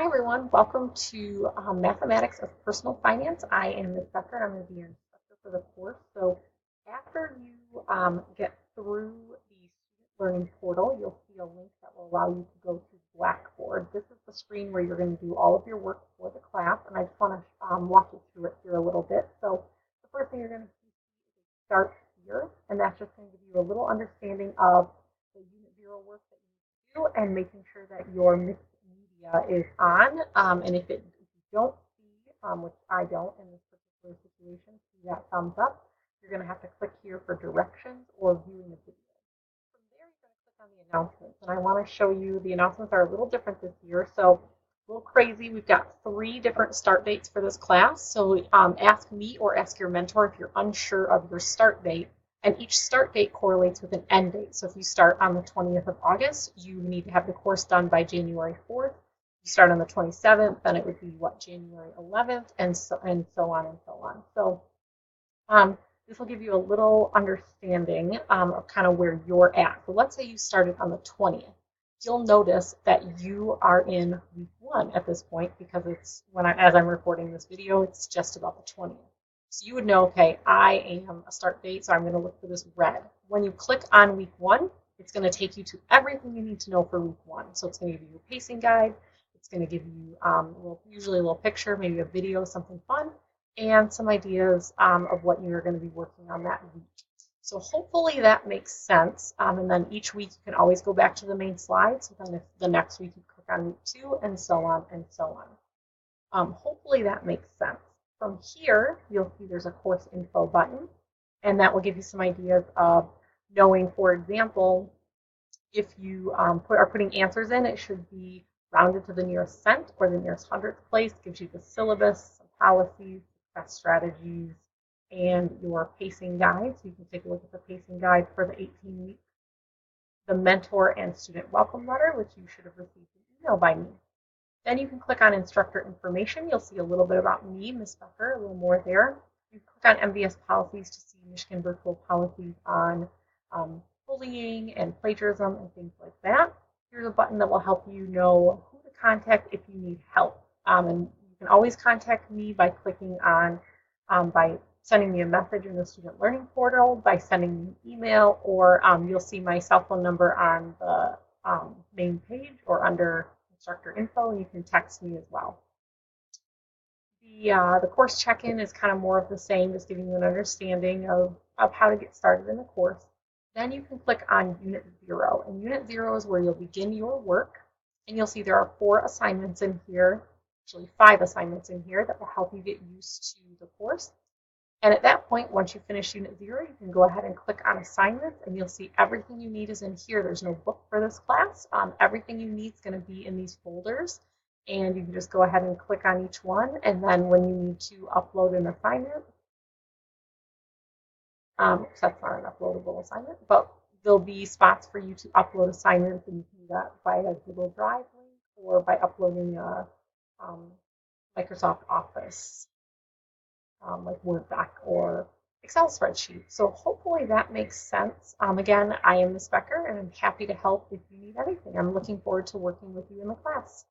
Hi everyone, welcome to Mathematics of Personal Finance. I am Ms. Becker. I'm going to be your instructor for the course. So after you get through the student learning portal, you'll see a link that will allow you to go to Blackboard. This is the screen where you're going to do all of your work for the class, and I just want to walk you through it here a little bit. So the first thing you're going to see is a start here, and that's just going to give you a little understanding of the Unit 0 work that you need to do and making sure that your mixed media is on. And if you don't see, which I don't in this particular situation, see that thumbs up, you're going to have to click here for directions or viewing the video. From there, you're going to click on the announcements. And I want to show you the announcements are a little different this year. So a little crazy. We've got 3 different start dates for this class. So ask me or ask your mentor if you're unsure of your start date. And each start date correlates with an end date. So if you start on the 20th of August, you need to have the course done by January 4th. You start on the 27th, then it would be January 11th, and so on and so on. So this will give you a little understanding of kind of where you're at. So let's say you started on the 20th. You'll notice that you are in week 1 at this point because it's as I'm recording this video, it's just about the 20th. So you would know, okay, I am a start date, so I'm going to look for this red. When you click on week 1, it's going to take you to everything you need to know for week 1. So it's going to give you your pacing guide. It's going to give you usually a little picture, maybe a video, something fun, and some ideas of what you're going to be working on that week. So hopefully that makes sense. And then each week you can always go back to the main slide. So then if the next week you click on week 2 and so on and so on. Hopefully that makes sense. From here, you'll see there's a course info button, and that will give you some ideas of knowing, for example, if you are putting answers in, it should be rounded to the nearest cent or the nearest hundredth place. Gives you the syllabus, some policies, success strategies, and your pacing guide. So you can take a look at the pacing guide for the 18 weeks. The mentor and student welcome letter, which you should have received an email by me. Then you can click on instructor information. You'll see a little bit about me, Ms. Becker, a little more there. You click on MVS policies to see Michigan virtual policies on bullying and plagiarism and things like that. Here's a button that will help you know who to contact if you need help. And you can always contact me by clicking on, by sending me a message in the student learning portal, by sending me an email, or you'll see my cell phone number on the main page or under instructor info, and you can text me as well. The course check-in is kind of more of the same, just giving you an understanding of how to get started in the course. Then you can click on Unit 0, and Unit 0 is where you'll begin your work, and you'll see there are 4 assignments in here, actually 5 assignments in here that will help you get used to the course. And at that point, once you finish Unit 0, you can go ahead and click on Assignments, and you'll see everything you need is in here. There's no book for this class. Everything you need is going to be in these folders, and you can just go ahead and click on each one. And then when you need to upload an assignment, that's not an uploadable assignment, but there'll be spots for you to upload assignments, and you can do that via Google Drive link or by uploading a Microsoft Office like Word doc or Excel spreadsheet. So hopefully that makes sense. Again, I am Ms. Becker, and I'm happy to help if you need anything. I'm looking forward to working with you in the class.